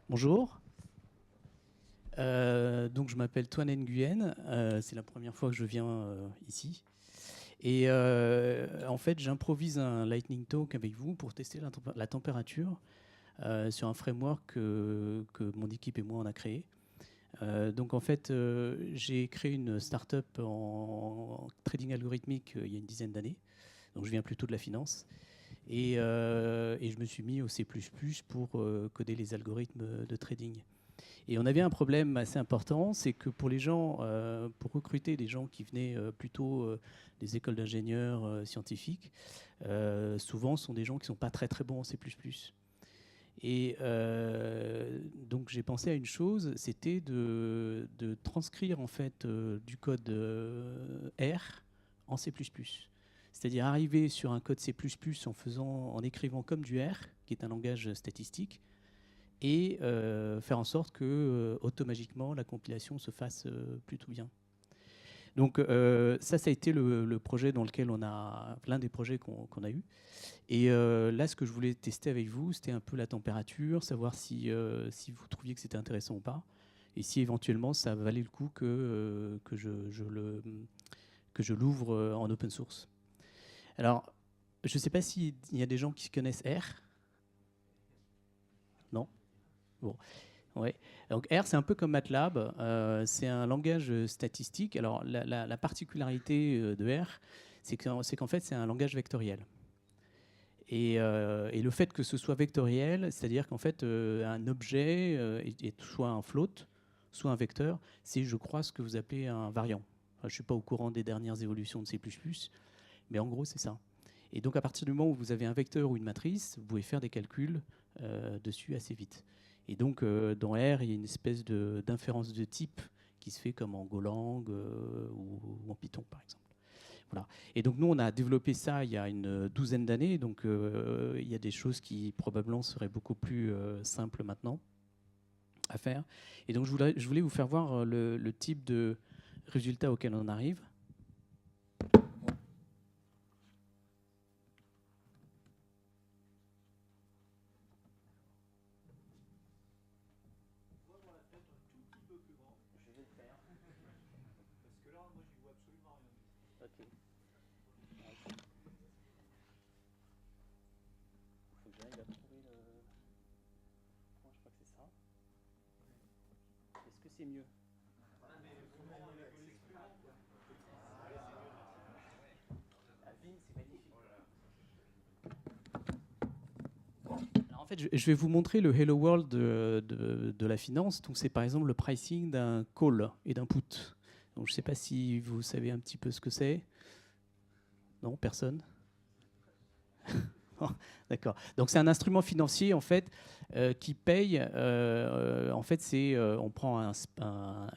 Bonjour. Donc je m'appelle Toine Nguyen. C'est la première fois que je viens ici. Et en fait, j'improvise un lightning talk avec vous pour tester la température sur un framework que mon équipe et moi on a créé. Donc en fait, j'ai créé une startup en trading algorithmique il y a une dizaine d'années. Donc je viens plutôt de la finance. Et je me suis mis au C++ pour coder les algorithmes de trading. Et on avait un problème assez important, c'est que pour les gens, pour recruter des gens qui venaient plutôt des écoles d'ingénieurs scientifiques, souvent ce sont des gens qui ne sont pas très très bons en C++. Et donc j'ai pensé à une chose, c'était de transcrire en fait du code R en C++. C'est-à-dire arriver sur un code C++ en écrivant comme du R, qui est un langage statistique, et faire en sorte que automagiquement la compilation se fasse plutôt bien. Donc ça a été le projet dans lequel l'un des projets qu'on a eu. Et là, ce que je voulais tester avec vous, c'était un peu la température, savoir si vous trouviez que c'était intéressant ou pas, et si éventuellement ça valait le coup que je l'ouvre en open source. Alors, je ne sais pas s'il y a des gens qui connaissent R. Non? Bon. Ouais. Donc R, c'est un peu comme MATLAB. C'est un langage statistique. Alors, la particularité de R, c'est qu'en fait, c'est un langage vectoriel. Et le fait que ce soit vectoriel, c'est-à-dire qu'en fait, un objet est soit un float, soit un vecteur, c'est, je crois, ce que vous appelez un variant. Enfin, je ne suis pas au courant des dernières évolutions de C++, mais en gros, c'est ça. Et donc, à partir du moment où vous avez un vecteur ou une matrice, vous pouvez faire des calculs dessus assez vite. Et donc, dans R, il y a une espèce d'inférence de type qui se fait comme en Golang ou en Python, par exemple. Voilà. Et donc, nous, on a développé ça il y a une douzaine d'années. Donc, il y a des choses qui probablement seraient beaucoup plus simples maintenant à faire. Et donc, je voulais vous faire voir le type de résultat auquel on arrive. Ok. Faut que j'arrive à trouver le. Moi, je crois que c'est ça. Est-ce que c'est mieux? Ah, Vim, c'est magnifique. Alors, en fait, je vais vous montrer le Hello World de la finance. Donc, c'est par exemple le pricing d'un call et d'un put. Donc, je ne sais pas si vous savez un petit peu ce que c'est. Non, personne? D'accord. Donc c'est un instrument financier en fait qui paye. En fait, on prend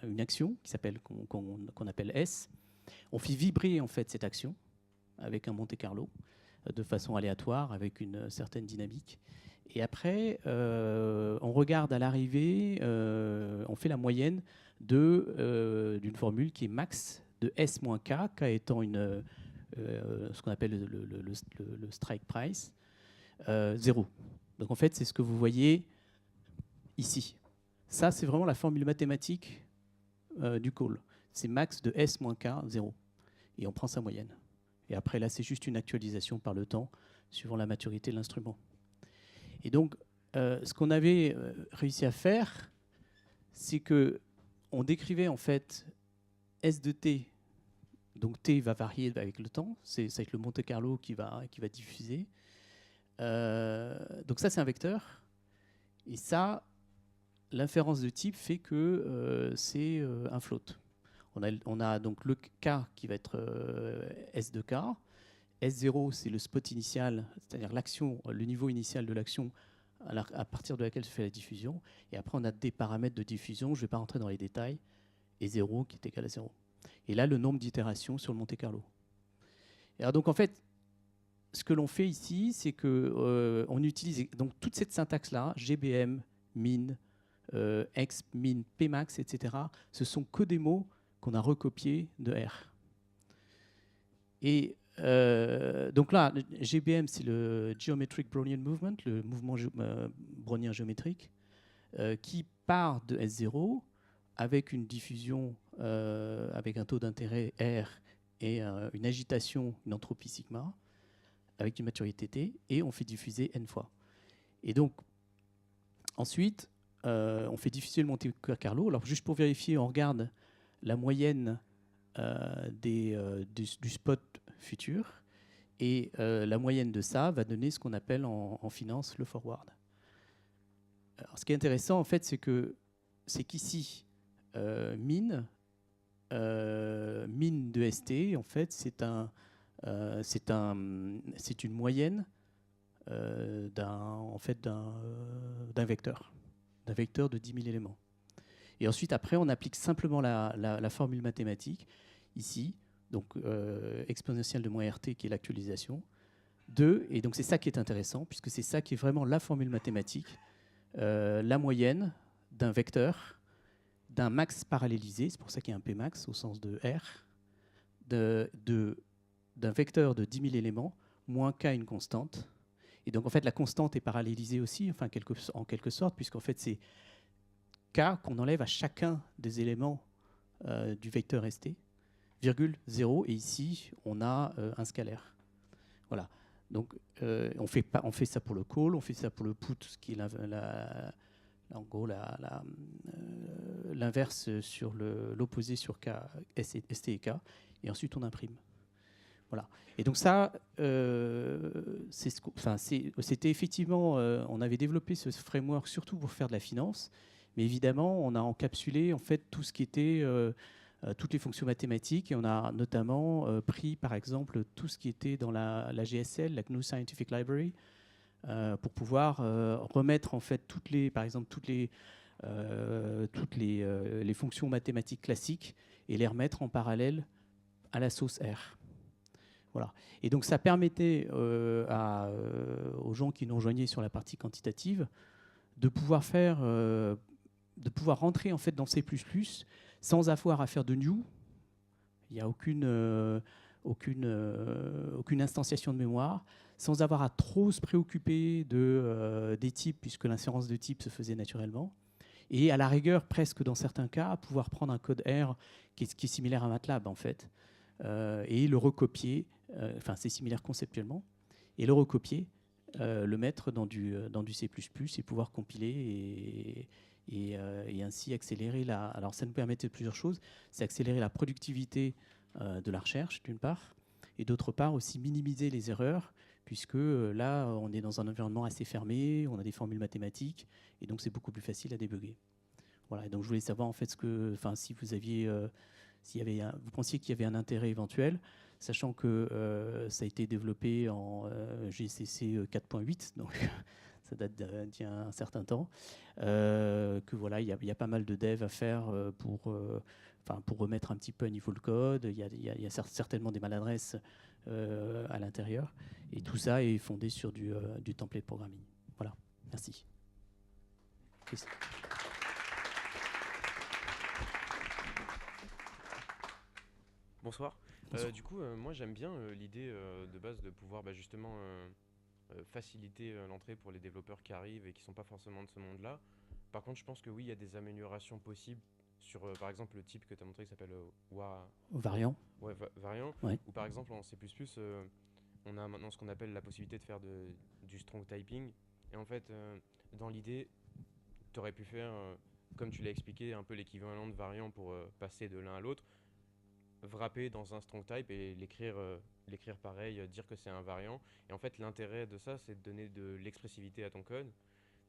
une action qui s'appelle qu'on appelle S. On fait vibrer en fait cette action avec un Monte Carlo de façon aléatoire avec une certaine dynamique. Et après, on regarde à l'arrivée, on fait la moyenne d'une formule qui est max de S moins K, K étant ce qu'on appelle le strike price, 0. Donc en fait, c'est ce que vous voyez ici. Ça, c'est vraiment la formule mathématique du call. C'est max de S moins K, 0. Et on prend sa moyenne. Et après, là, c'est juste une actualisation par le temps, suivant la maturité de l'instrument. Et donc, ce qu'on avait réussi à faire, c'est que on décrivait en fait S de t. Donc t va varier avec le temps. Ça va être le Monte Carlo qui va diffuser. Donc ça, c'est un vecteur. Et ça, l'inférence de type fait que c'est un float. On a donc le K qui va être S de K. S0, c'est le spot initial, c'est-à-dire l'action, le niveau initial de l'action à partir de laquelle se fait la diffusion. Et après, on a des paramètres de diffusion, je ne vais pas rentrer dans les détails, et 0 qui est égal à 0. Et là, le nombre d'itérations sur le Monte Carlo. Et alors donc, en fait, ce que l'on fait ici, c'est que on utilise donc toute cette syntaxe-là, GBM, min, exp, min, pmax, etc. Ce sont que des mots qu'on a recopiés de R. Et donc là, GBM, c'est le Geometric Brownian Movement, le mouvement brownien géométrique. qui part de S0 avec une diffusion, avec un taux d'intérêt R et une agitation, une entropie sigma, avec une maturité T, et on fait diffuser n fois. Et donc, ensuite, on fait diffuser le Monte Carlo. Alors, juste pour vérifier, on regarde la moyenne du spot futur, et la moyenne de ça va donner ce qu'on appelle en finance le forward. Alors, ce qui est intéressant, en fait, c'est qu'ici, mine de ST, en fait, c'est une moyenne d'un vecteur de 10 000 éléments. Et ensuite, après, on applique simplement la formule mathématique, ici, donc exponentielle de moins RT, qui est l'actualisation, et donc c'est ça qui est intéressant, puisque c'est ça qui est vraiment la formule mathématique, la moyenne d'un vecteur, d'un max parallélisé, c'est pour ça qu'il y a un Pmax au sens de R, d'un vecteur de 10 000 éléments, moins K une constante. Et donc, en fait, la constante est parallélisée aussi, enfin, en quelque sorte, puisqu'en fait, c'est K qu'on enlève à chacun des éléments du vecteur ST, virgule 0, et ici, on a un scalaire. Voilà. Donc, on fait ça pour le call, on fait ça pour le put, ce qui est en gros l'inverse sur l'opposé sur K, ST et K, et ensuite on imprime. Voilà. Et donc ça, c'était effectivement, on avait développé ce framework surtout pour faire de la finance, mais évidemment, on a encapsulé en fait tout ce qui était toutes les fonctions mathématiques, et on a notamment pris par exemple tout ce qui était dans la GSL, la GNU Scientific Library, pour pouvoir remettre en fait par exemple toutes les fonctions mathématiques classiques et les remettre en parallèle à la sauce R. Voilà. Et donc ça permettait aux gens qui nous rejoignaient sur la partie quantitative de pouvoir rentrer en fait dans C++ sans avoir à faire de new. Il n'y a aucune instanciation de mémoire, sans avoir à trop se préoccuper des types, puisque l'inférence de type se faisait naturellement. Et à la rigueur, presque dans certains cas, pouvoir prendre un code R qui est similaire à MATLAB, en fait, et le recopier, c'est similaire conceptuellement, et le recopier, le mettre dans du C++ et pouvoir compiler et ainsi accélérer Alors ça nous permettait plusieurs choses, c'est accélérer la productivité de la recherche, d'une part, et d'autre part aussi minimiser les erreurs, puisque là, on est dans un environnement assez fermé, on a des formules mathématiques, et donc c'est beaucoup plus facile à débugger. Voilà, et donc je voulais savoir en fait si vous aviez, vous pensiez qu'il y avait un intérêt éventuel, sachant que ça a été développé en GCC 4.8, donc ça date d'il y a un certain temps, que voilà, il y a pas mal de dev à faire pour remettre un petit peu à niveau le code. Il y a certainement des maladresses à l'intérieur, et tout ça est fondé sur du template programming. Voilà, merci. Bonsoir. Du coup, moi j'aime bien l'idée de base de pouvoir justement faciliter l'entrée pour les développeurs qui arrivent et qui ne sont pas forcément de ce monde-là. Par contre, je pense que oui, il y a des améliorations possibles sur, par exemple, le type que tu as montré qui s'appelle Variant. Ouais, variant. Ouais. Ou par exemple, en C++, on a maintenant ce qu'on appelle la possibilité de faire du strong typing. Et en fait, dans l'idée, tu aurais pu faire, comme tu l'as expliqué, un peu l'équivalent de variant pour passer de l'un à l'autre, wrapper dans un strong type et l'écrire pareil, dire que c'est un variant. Et en fait, l'intérêt de ça, c'est de donner de l'expressivité à ton code.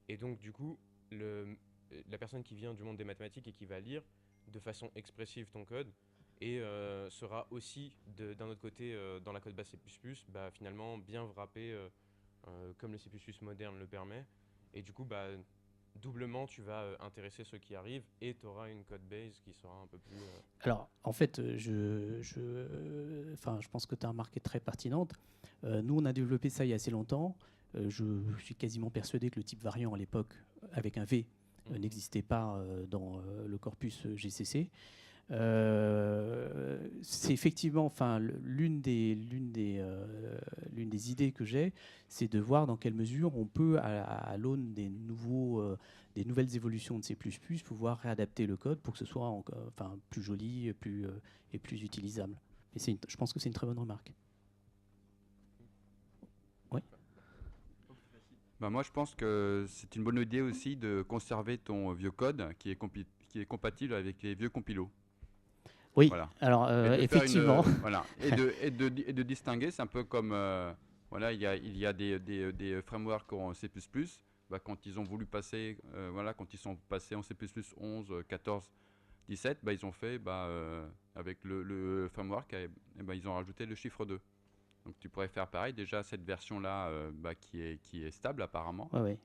Et donc, du coup, la personne qui vient du monde des mathématiques et qui va lire de façon expressive ton code et sera aussi, d'un autre côté, dans la code base C++, finalement bien wrappé comme le C++ moderne le permet. Et du coup, doublement, tu vas intéresser ceux qui arrivent et tu auras une code base qui sera un peu plus... Alors, en fait, je pense que tu as une remarque très pertinente. Nous, on a développé ça il y a assez longtemps. Je suis quasiment persuadé que le type variant à l'époque, avec un V, n'existait pas dans le corpus GCC. C'est effectivement, enfin, l'une des idées que j'ai, c'est de voir dans quelle mesure on peut, à l'aune des nouvelles évolutions de C++, pouvoir réadapter le code pour que ce soit enfin, plus joli et plus utilisable. Et je pense que c'est une très bonne remarque. Oui. Ben moi, je pense que c'est une bonne idée aussi de conserver ton vieux code qui est compatible avec les vieux compilos. Oui, Voilà. alors effectivement. Voilà. Et de distinguer, c'est un peu comme voilà, il y a des frameworks en C++. Bah, quand ils ont voulu passer, voilà, quand ils sont passés en C++ 11, 14, 17, bah, ils ont fait avec le framework, bah, ils ont rajouté le chiffre 2. Donc tu pourrais faire pareil, déjà cette version-là qui est stable apparemment, Ouais.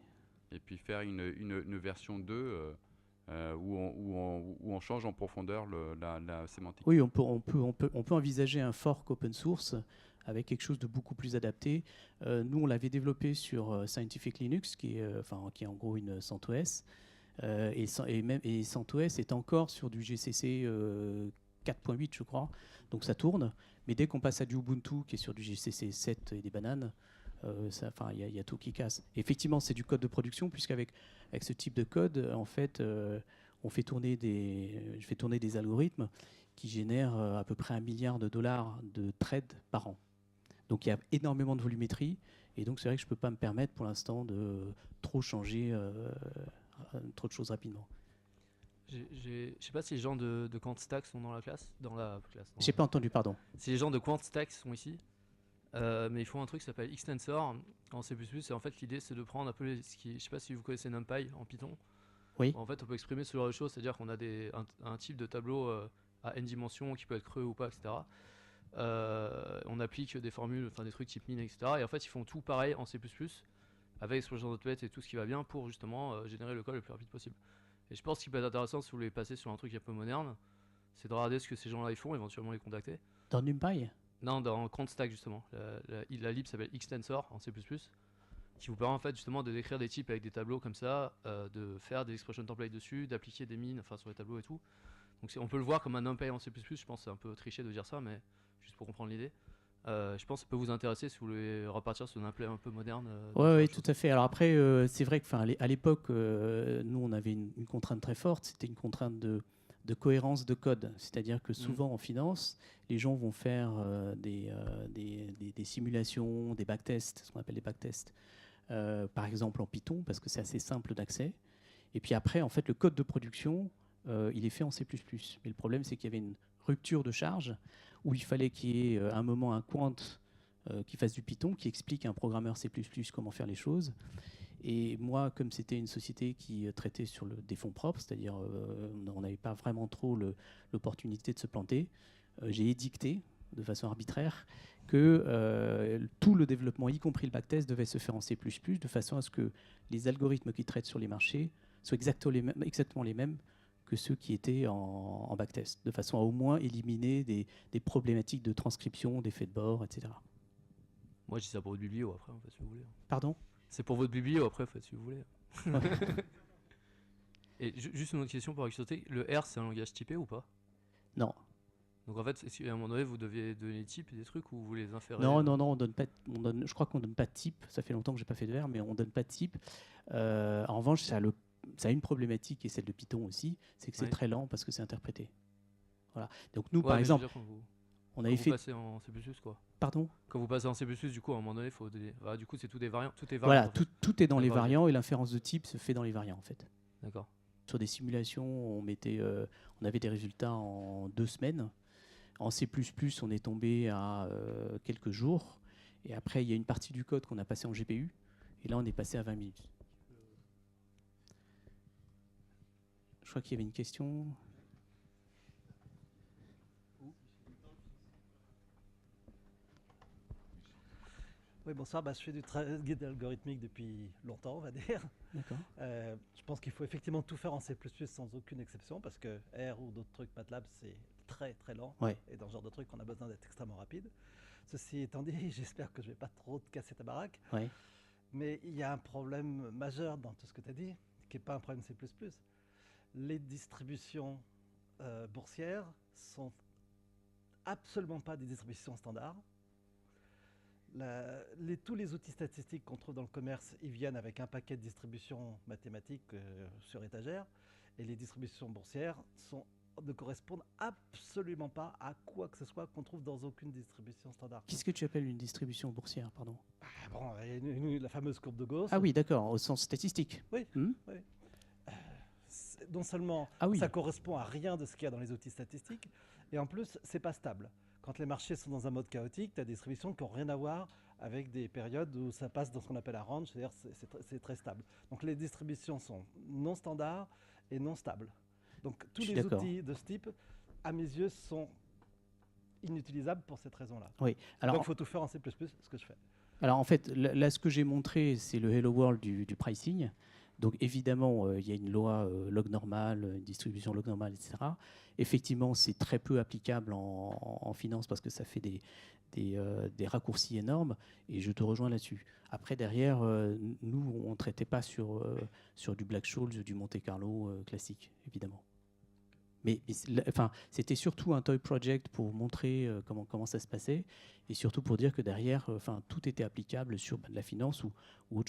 et puis faire une version 2 où on change en profondeur la sémantique. Oui, on peut envisager un fork open source avec quelque chose de beaucoup plus adapté. Nous, on l'avait développé sur Scientific Linux, qui est en gros une CentOS. Et CentOS est encore sur du GCC 4.8, je crois. Donc ça tourne. Mais dès qu'on passe à du Ubuntu, qui est sur du GCC 7 et des bananes, il y a tout qui casse. Et effectivement, c'est du code de production, puisqu'avec ce type de code, en fait, je fais tourner des algorithmes qui génèrent à peu près $1 milliard de threads par an. Donc il y a énormément de volumétrie. Et donc c'est vrai que je ne peux pas me permettre pour l'instant de trop changer trop de choses rapidement. Je sais pas si les gens de QuantStack sont dans la classe. J'ai pas entendu, pardon. Si les gens de QuantStack sont ici. Mais ils font un truc qui s'appelle Extensor en C++. Et en fait, l'idée, c'est de prendre un peu je sais pas si vous connaissez NumPy en Python. Oui. En fait, on peut exprimer ce genre de choses, c'est-à-dire qu'on a un type de tableau à n dimensions qui peut être creux ou pas, etc. On applique des formules, enfin des trucs type min, etc. Et en fait, ils font tout pareil en C++ avec Explosion.net et tout ce qui va bien pour justement générer le code le plus rapide possible. Et je pense qu'il peut être intéressant si vous voulez passer sur un truc un peu moderne, c'est de regarder ce que ces gens-là ils font, éventuellement les contacter. Dans NumPy ? Non, dans QuantStack justement. La lib s'appelle Extensor en C++, qui vous permet en fait justement de décrire des types avec des tableaux comme ça, de faire des expression templates dessus, d'appliquer des mines, enfin sur les tableaux et tout. Donc on peut le voir comme un NumPy en C++. Je pense que c'est un peu triché de dire ça, mais juste pour comprendre l'idée. Je pense que ça peut vous intéresser si vous voulez repartir sur un appel un peu moderne. Oui, tout à fait. Alors après, c'est vrai qu'à l'époque, nous, on avait une contrainte très forte. C'était une contrainte de cohérence de code. C'est-à-dire que souvent en finance, les gens vont faire des simulations, des backtests, ce qu'on appelle des backtests, par exemple en Python, parce que c'est assez simple d'accès. Et puis après, en fait, le code de production, il est fait en C++. Mais le problème, c'est qu'il y avait une rupture de charge où il fallait qu'il y ait un moment un quant qui fasse du Python, qui explique à un programmeur C++ comment faire les choses. Et moi, comme c'était une société qui traitait sur des fonds propres, c'est-à-dire on n'avait pas vraiment trop l'opportunité de se planter, j'ai édicté de façon arbitraire que tout le développement, y compris le backtest, devait se faire en C++, de façon à ce que les algorithmes qui traitent sur les marchés soient exactement les mêmes que ceux qui étaient en backtest, de façon à au moins éliminer des problématiques de transcription, d'effets de bord, etc. Moi, je dis ça pour votre biblio, après, en fait, si vous voulez. Pardon ? C'est pour votre biblio, après, faites si vous voulez. Et juste une autre question pour sauter. Le R, c'est un langage typé ou pas ? Non. Donc en fait, à un moment donné, vous deviez donner des types et des trucs ou vous les inférez ? Non, on donne pas. Je crois qu'on donne pas de type. Ça fait longtemps que j'ai pas fait de R, mais on donne pas de type. En revanche, ça a une problématique, et celle de Python aussi, c'est que c'est très lent parce que c'est interprété. Voilà. Donc nous, par exemple, on avait fait. Quand vous passez en C++, quoi. Pardon ? Quand vous passez en C++, du coup, à un moment donné, du coup, c'est tout des variants. Tout est variant. Voilà, en fait. tout est dans les variants et l'inférence de type se fait dans les variants, en fait. D'accord. Sur des simulations, on avait des résultats en 2 semaines. En C++, on est tombé à quelques jours. Et après, il y a une partie du code qu'on a passé en GPU. Et là, on est passé à 20 minutes. Je crois qu'il y avait une question. Oui, bonsoir. Je fais du guide algorithmique depuis longtemps, on va dire. D'accord. Je pense qu'il faut effectivement tout faire en C++ sans aucune exception, parce que R ou d'autres trucs, MATLAB, c'est très très lent. Ouais. Et dans ce genre de trucs, on a besoin d'être extrêmement rapide. Ceci étant dit, j'espère que je ne vais pas trop te casser ta baraque. Ouais. Mais il y a un problème majeur dans tout ce que tu as dit, qui n'est pas un problème C++. Les distributions boursières sont absolument pas des distributions standards. Tous les outils statistiques qu'on trouve dans le commerce, ils viennent avec un paquet de distributions mathématiques sur étagère, et les distributions boursières ne correspondent absolument pas à quoi que ce soit qu'on trouve dans aucune distribution standard. Qu'est-ce que tu appelles une distribution boursière, pardon? Bon, la fameuse courbe de Gauss. Ah oui, d'accord, au sens statistique. Oui. Hmm. Oui. Non seulement Ah oui. ça correspond à rien de ce qu'il y a dans les outils statistiques, et en plus, c'est pas stable. Quand les marchés sont dans un mode chaotique, tu as des distributions qui n'ont rien à voir avec des périodes où ça passe dans ce qu'on appelle un range, c'est-à-dire c'est très stable. Donc les distributions sont non standards et non stables. Donc tous les outils de ce type, à mes yeux, sont inutilisables pour cette raison-là. Oui. Alors, donc il faut tout faire en C++, ce que je fais. Alors en fait, là, ce que j'ai montré, c'est le Hello World du pricing. Donc évidemment, il y a une loi log normal, une distribution log normal, etc. Effectivement, c'est très peu applicable en finance parce que ça fait des raccourcis énormes, et je te rejoins là-dessus. Après, derrière, nous, on ne traitait pas sur du Black-Scholes ou du Monte-Carlo classique, évidemment. Mais enfin, c'était surtout un toy project pour montrer comment ça se passait, et surtout pour dire que derrière, tout était applicable sur de la finance ou autre chose.